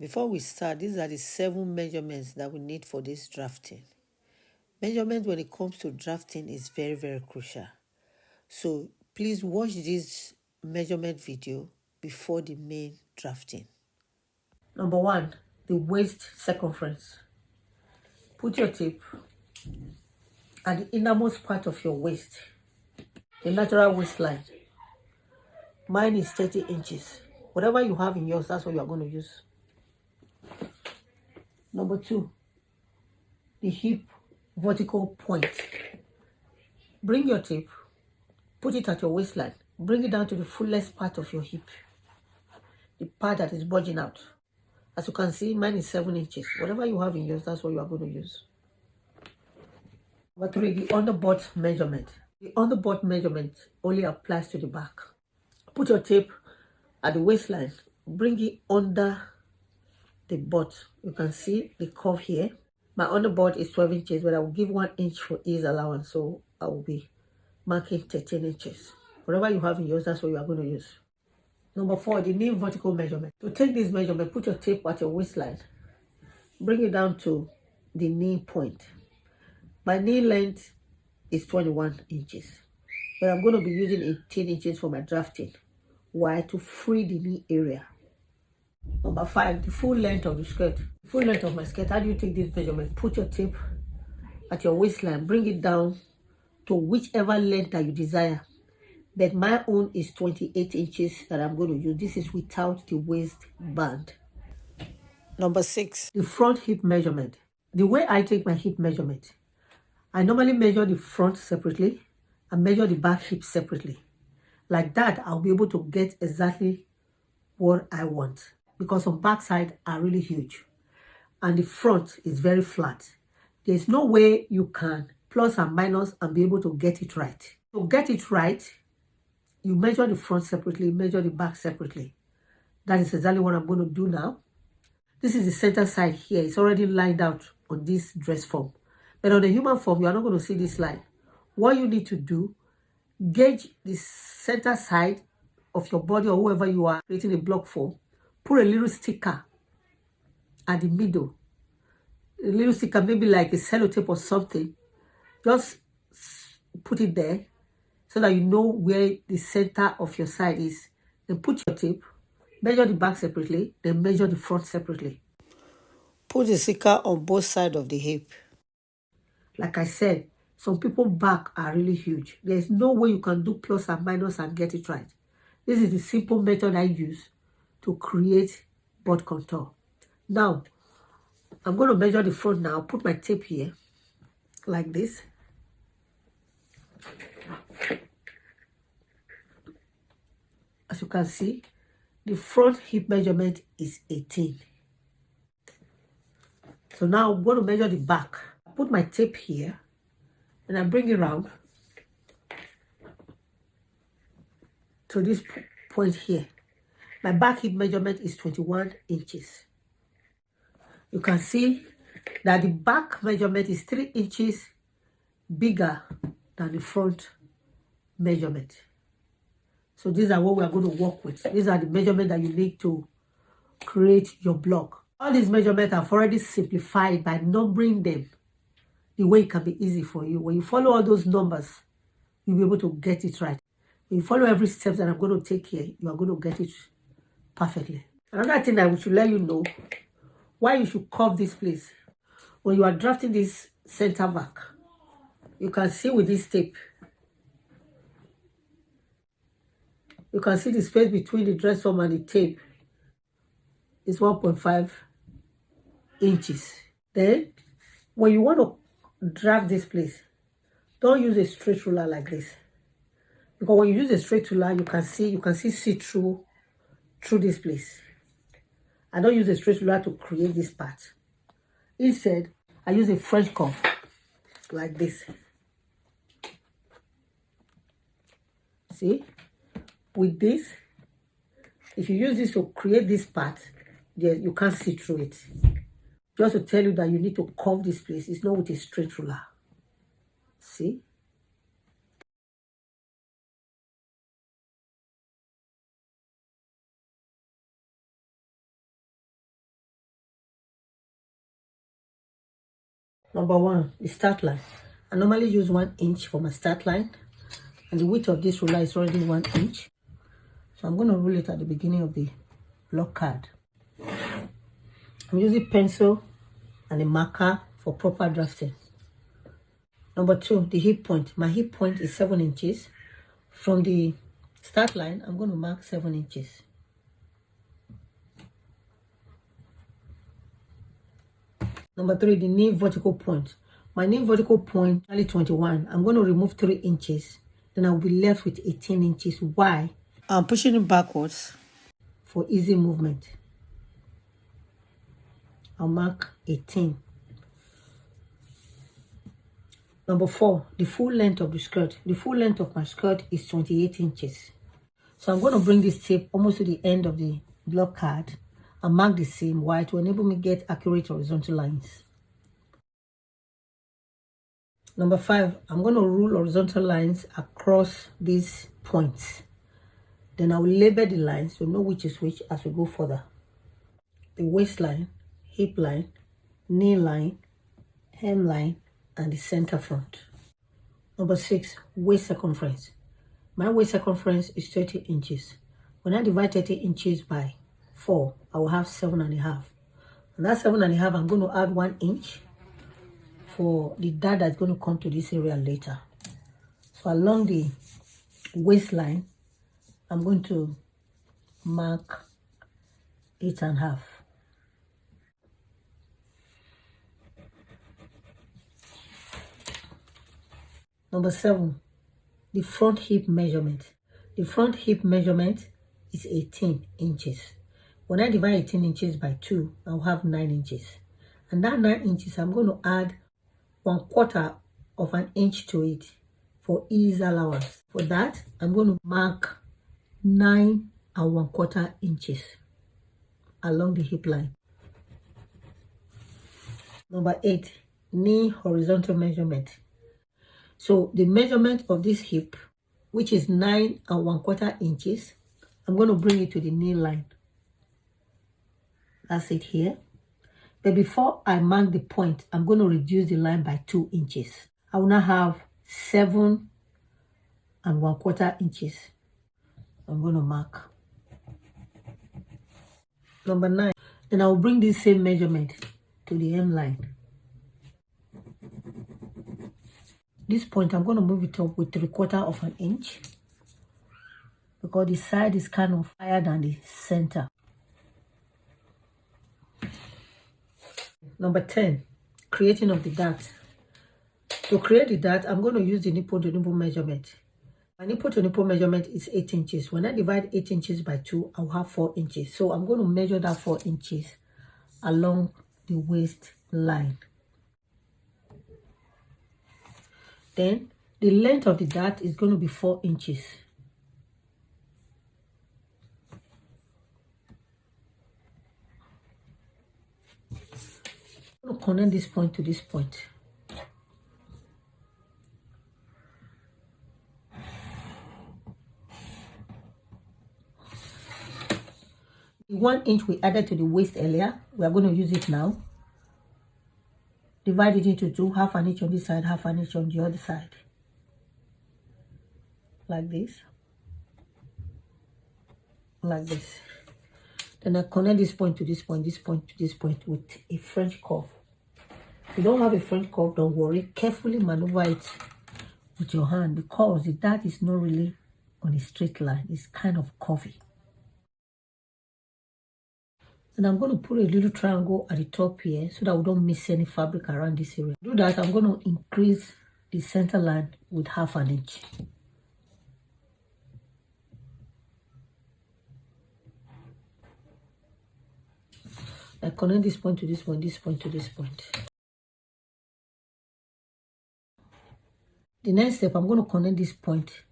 Before we start, these are the 7 measurements that we need for this drafting. Measurement when it comes to drafting is very, very crucial. So please watch this measurement video before the main drafting. Number 1, the waist circumference. Put your tape at the innermost part of your waist, the natural waistline. Mine is 30 inches. Whatever you have in yours, that's what you are going to use. Number 2, the hip vertical point. Bring your tape, put it at your waistline, bring it down to the fullest part of your hip, the part that is bulging out. As you can see, mine is 7 inches. Whatever you have in yours, that's what you are going to use. Number 3, the underbutt measurement. The underbutt measurement only applies to the back. Put your tape at the waistline, bring it under the butt. You can see the curve here. My underbutt is 12 inches, but I will give 1 inch for ease allowance, so I will be marking 13 inches. Whatever you have in yours, that's what you are going to use. Number 4, the knee vertical measurement. To take this measurement, put your tape at your waistline, bring it down to the knee point. My knee length is 21 inches, but I'm going to be using 18 inches for my drafting. Why? To free the knee area. Number 5, the full length of the skirt. Full length of my skirt. How do you take this measurement? Put your tape at your waistline, bring it down to whichever length that you desire. But my own is 28 inches that I'm going to use. This is without the waistband. Number 6, the front hip measurement. The way I take my hip measurement, I normally measure the front separately and measure the back hip separately. Like that, I'll be able to get exactly what I want, because some backside are really huge and the front is very flat. There's no way you can plus and minus and be able to get it right. To get it right, you measure the front separately, measure the back separately. That is exactly what I'm going to do now. This is the center side here. It's already lined out on this dress form. But on the human form, you are not going to see this line. What you need to do, gauge the center side of your body or whoever you are creating a block for. Put a little sticker at the middle. A little sticker, maybe like a sellotape or something. Just put it there so that you know where the center of your side is. Then put your tape, measure the back separately, then measure the front separately. Put the sticker on both sides of the hip. Like I said, some people's back are really huge. There's no way you can do plus and minus and get it right. This is the simple method I use to create butt contour. Now, I'm going to measure the front now. Put my tape here, like this. As you can see, the front hip measurement is 18. So now I'm going to measure the back. I put my tape here and I bring it around to this point here. My back hip measurement is 21 inches. You can see that the back measurement is 3 inches bigger than the front measurement. So these are what we are going to work with. These are the measurements that you need to create your block. All these measurements I've already simplified by numbering them the way it can be easy for you. When you follow all those numbers, you'll be able to get it right. When you follow every step that I'm going to take here, you are going to get it perfectly. Another thing I should let you know, why you should curve this place. When you are drafting this center back, you can see with this tape, you can see the space between the dress form and the tape is 1.5 inches. Then, when you want to draft this place, don't use a straight ruler like this. Because when you use a straight ruler, you can see through this place. I don't use a straight ruler to create this part. Instead, I use a French curve like this. See? With this, if you use this to create this part, you can't see through it. Just to tell you that you need to curve this place. It's not with a straight ruler. See? Number one, the start line. I normally use 1 inch for my start line, and the width of this ruler is already 1 inch. So I'm going to rule it at the beginning of the block card. I'm using pencil and a marker for proper drafting. Number two, the hip point. My hip point is 7 inches. From the start line, I'm going to mark 7 inches. Number three, the knee vertical point. My knee vertical point is 21. I'm going to remove 3 inches. Then I'll be left with 18 inches. Why? I'm pushing it backwards for easy movement. I'll mark 18. Number four, the full length of the skirt. The full length of my skirt is 28 inches. So I'm going to bring this tape almost to the end of the block card and mark the seam wide to enable me to get accurate horizontal lines. Number five, I'm going to rule horizontal lines across these points. Then I will label the lines to know which is which as we go further. The waistline, hip line, knee line, hemline, and the center front. Number six, waist circumference. My waist circumference is 30 inches. When I divide 30 inches by 4, I will have 7.5. And that 7.5, I'm going to add 1 inch for the dart that's going to come to this area later. So along the waistline, I'm going to mark 8.5. Number seven, the front hip measurement. The front hip measurement is 18 inches. When I divide 18 inches by 2, I'll have 9 inches. And that 9 inches, I'm going to add 1/4 of an inch to it for ease allowance. For that, I'm going to mark 9 1/4 inches along the hip line. Number 8, knee horizontal measurement. So the measurement of this hip, which is 9 1/4 inches, I'm going to bring it to the knee line. That's it here. But before I mark the point, I'm going to reduce the line by 2 inches. I will now have 7 1/4 inches. I'm going to mark. Number 9. Then I will bring this same measurement to the hem line. This point, I'm going to move it up with 3/4 of an inch because the side is kind of higher than the center. Number 10, creating of the dart. To create the dart, I'm going to use the nipple to nipple measurement. My nipple to nipple measurement is 8 inches. When I divide 8 inches by 2, I'll have 4 inches. So I'm going to measure that 4 inches along the waist line. Then the length of the dart is going to be 4 inches. I'm going to connect this point to this point. The 1 inch we added to the waist earlier, we are going to use it now. Divide it into 2, half an inch on this side, half an inch on the other side. Like this. Like this. Then I connect this point to this point, this point to this point with a French curve. If you don't have a French curve, don't worry. Carefully maneuver it with your hand because the dart is not really on a straight line. It's kind of curvy. And I'm going to put a little triangle at the top here so that we don't miss any fabric around this area. To do that, I'm going to increase the center line with half an inch. I connect this point to this point, this point to this point. The next step, I'm going to connect this point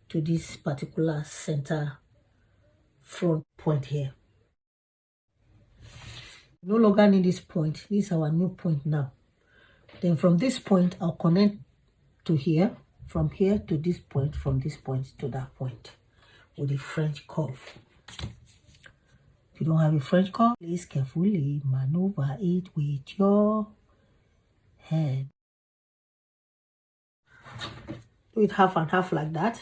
to this particular center front point here. No longer need this point. This is our new point now. Then from this point, I'll connect to here, from here to this point, from this point to that point with a French curve. If you don't have a French curve, please carefully maneuver it with your hem. Do it half and half like that.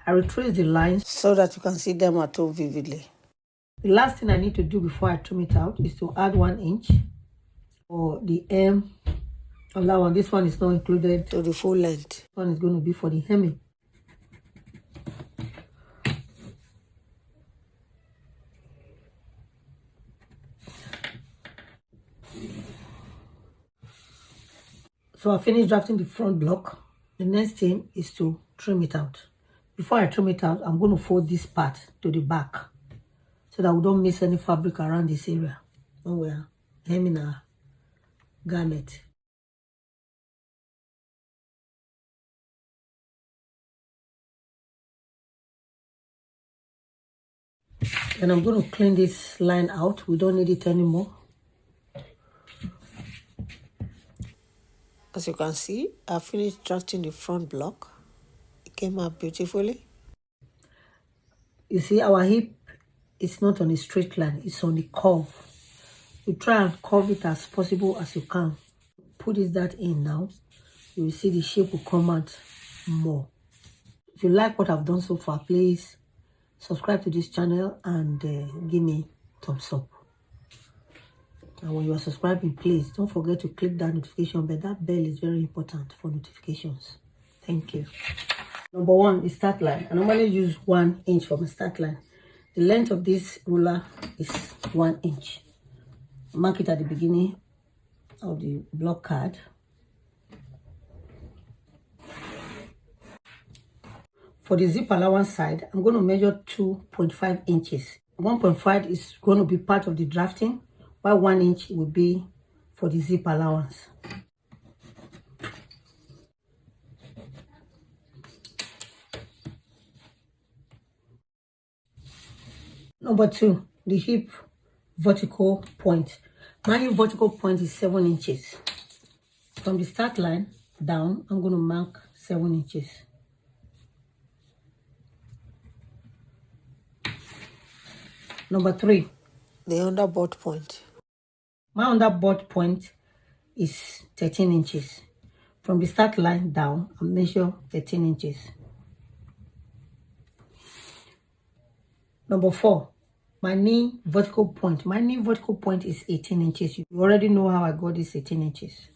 I retrace the lines so that you can see them at all vividly. The last thing I need to do before I trim it out is to add 1 inch for the hem on that one. This one is not included, so the full length. This one is going to be for the hemming. So I finished drafting the front block. The next thing is to trim it out. Before I trim it out, I'm going to fold this part to the back so that we don't miss any fabric around this area when we're hemming our garment. And I'm going to clean this line out. We don't need it anymore. As you can see, I finished drafting the front block. It came out beautifully. You see, our hip is not on a straight line, it's on the curve. You try and curve it as possible as you can. Put that in now. You will see the shape will come out more. If you like what I've done so far, please subscribe to this channel and give me thumbs up. And when you are subscribing, please don't forget to click that notification bell. That bell is very important for notifications. Thank you. Number 1 is start line. I normally use 1 inch for my start line. The length of this ruler is 1 inch. Mark it at the beginning of the block card. For the zip allowance side, I'm going to measure 2.5 inches. 1.5 is going to be part of the drafting, while 1 inch will be for the zip allowance. Number 2, the hip vertical point. My hip vertical point is 7 inches. From the start line down, I'm going to mark 7 inches. Number 3, the underboard point. My underboard point is 13 inches. From the start line down, I measure 13 inches. Number 4, my knee vertical point. My knee vertical point is 18 inches. You already know how I got this 18 inches.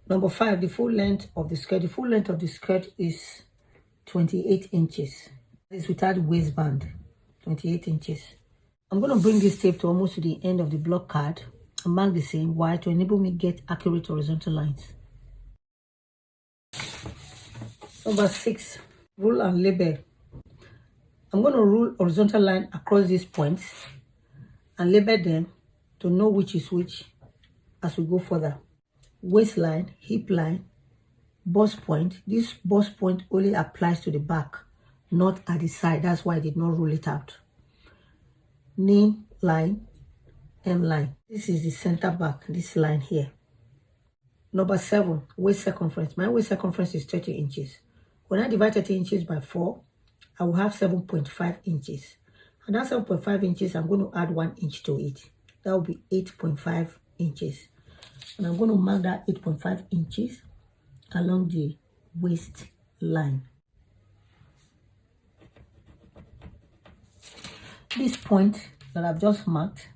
Number 5, the full length of the skirt. The full length of the skirt is 28 inches. It's without waistband, 28 inches. I'm going to bring this tape to almost to the end of the block card and mark the same. Why? To enable me get accurate horizontal lines. Number 6, rule and label. I'm going to rule horizontal line across these points and label them to know which is which as we go further. Waistline, hip line, bust point. This bust point only applies to the back, not at the side. That's why I did not rule it out. Knee line, hem line. This is the center back, this line here. Number 7, waist circumference. My waist circumference is 30 inches. When I divide 30 inches by 4, I will have 7.5 inches. And that 7.5 inches, I'm going to add 1 inch to it. That will be 8.5 inches. And I'm going to mark that 8.5 inches along the waist line. This point that I've just marked,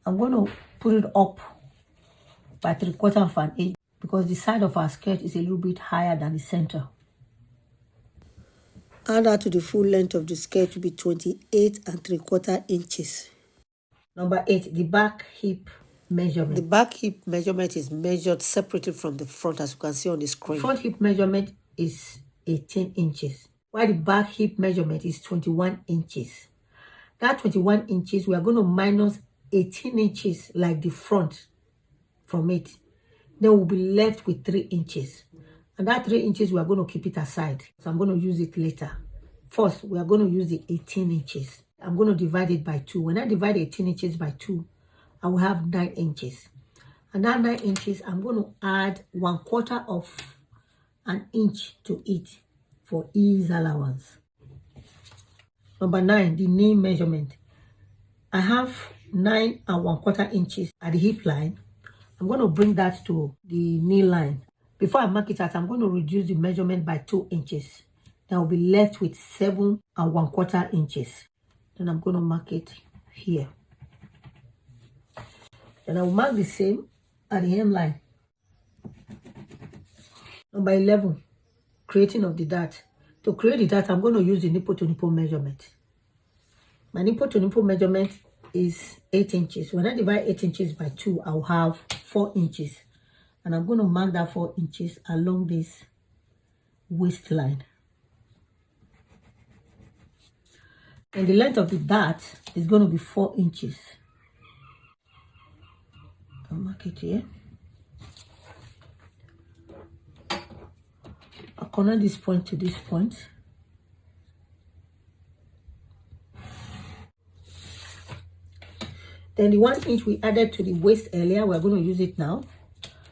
I'm going to put it up by 3/4 of an inch because the side of our skirt is a little bit higher than the center. Add that to the full length of the skirt to be 28 3/4 inches. Number 8, the back hip measurement. The back hip measurement is measured separated from the front, as you can see on the screen. Front hip measurement is 18 inches, while the back hip measurement is 21 inches. That 21 inches, we are going to minus 18 inches like the front from it. Then we'll be left with 3 inches. And that 3 inches, we are going to keep it aside. So I'm going to use it later. First, we are going to use the 18 inches. I'm going to divide it by 2. When I divide 18 inches by 2, I will have 9 inches. And that 9 inches, I'm going to add 1/4 of an inch to it for ease allowance. Number 9, the knee measurement. I have 9¼ inches at the hip line. I'm going to bring that to the knee line. Before I mark it out, I'm going to reduce the measurement by 2 inches. Then I'll be left with 7¼ inches. Then I'm going to mark it here. Then I'll mark the same at the hemline. Number 11, creating of the dart. To create the dart, I'm going to use the nipple to nipple measurement. My nipple to nipple measurement is 8 inches. When I divide 8 inches by 2, I'll have 4 inches. And I'm going to mark that 4 inches along this waistline. And the length of the dart is going to be 4 inches. I'll mark it here. I'll connect this point to this point. Then the 1 inch we added to the waist earlier, we're going to use it now.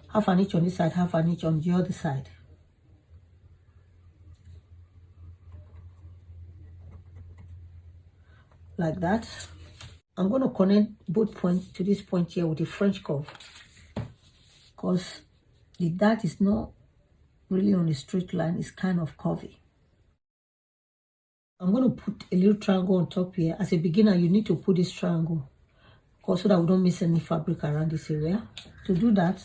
Half an inch on this side, half an inch on the other side. Like that. I'm going to connect both points to this point here with a French curve, because the dart is not really on a straight line, it's kind of curvy. I'm going to put a little triangle on top here. As a beginner, you need to put this triangle, so that we don't miss any fabric around this area. To do that,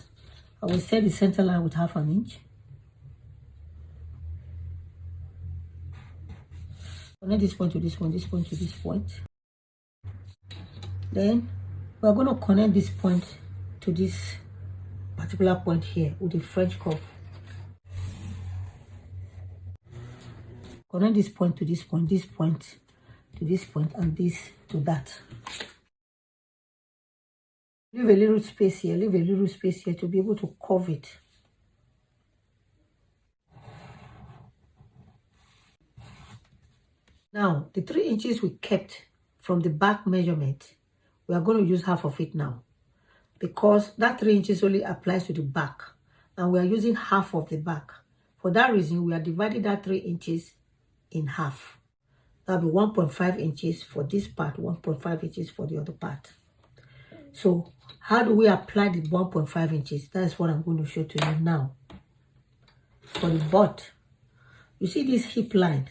I will set the center line with half an inch. Connect this point to this point, this point to this point. Then we're going to connect this point to this particular point here with a French curve. Connect this point to this point to this point, and this to that. Leave a little space here, to be able to curve it. Now, the 3 inches we kept from the back measurement, we are going to use half of it now, because that 3 inches only applies to the back, and we are using half of the back. For that reason, we are dividing that 3 inches in half. That'll be 1.5 inches for this part, 1.5 inches for the other part. So how do we apply the 1.5 inches? That's what I'm going to show to you now. For the butt, you see this hip line,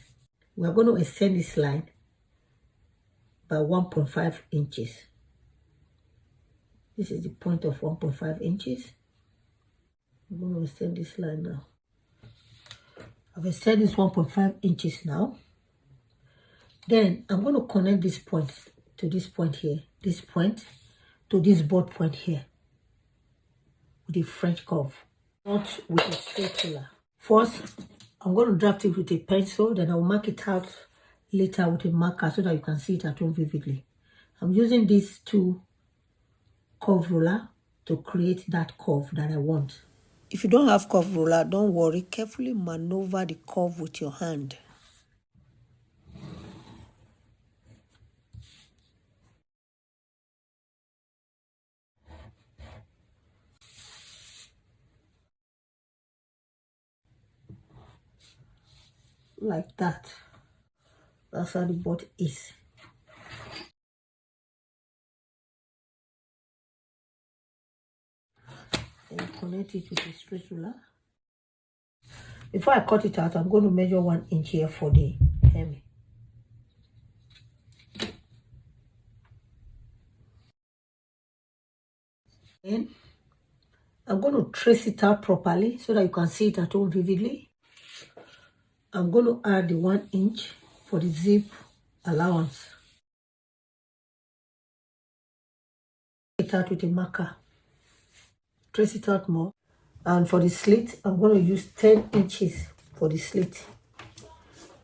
we are going to extend this line by 1.5 inches. This is the point of 1.5 inches. I'm going to extend this line now. I've extended this 1.5 inches now. Then I'm going to connect this point to this point here, this point to this butt point here with a French curve, not with a straight ruler. First, I'm going to draft it with a pencil, then I'll mark it out later with a marker so that you can see it at home vividly. I'm using these two curve ruler to create that curve that I want. If you don't have curve ruler, don't worry. Carefully maneuver the curve with your hand. Like that. That's how the butt is. Then connect it with a straight ruler. Before I cut it out, I'm going to measure 1 inch here for the hem. Then I'm going to trace it out properly so that you can see it at home vividly. I'm going to add the 1 inch for the zip allowance. It out with a marker. Trace it out more. And for the slit, I'm going to use 10 inches for the slit. It's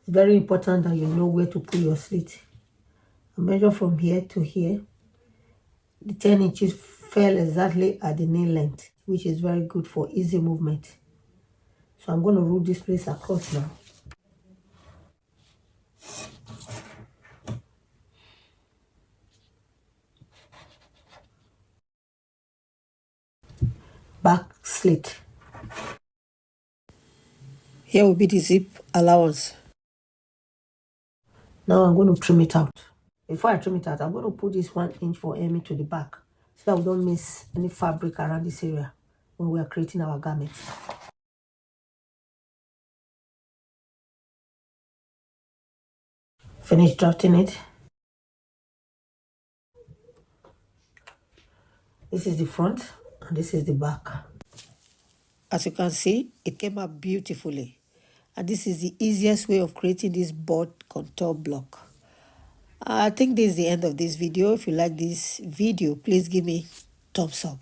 very important that you know where to put your slit. I measure from here to here. The 10 inches fell exactly at the knee length, which is very good for easy movement. So I'm going to roll this place across now. Back slit. Here will be the zip allowance. Now I'm going to trim it out. Before I trim it out, I'm going to put this 1 inch for hemming to the back so that we don't miss any fabric around this area when we are creating our garments. Finish drafting it. This is the front and this is the back. As you can see, it came out beautifully. And this is the easiest way of creating this board contour block. I think this is the end of this video. If you like this video, please give me thumbs up.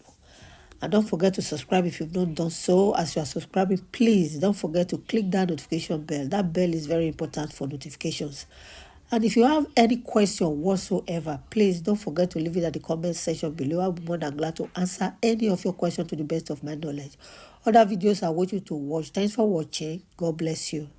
And don't forget to subscribe if you've not done so. As you are subscribing, please don't forget to click that notification bell. That bell is very important for notifications. And if you have any question whatsoever, please don't forget to leave it at the comment section below. I'll be more than glad to answer any of your questions to the best of my knowledge. Other videos I want you to watch. Thanks for watching. God bless you.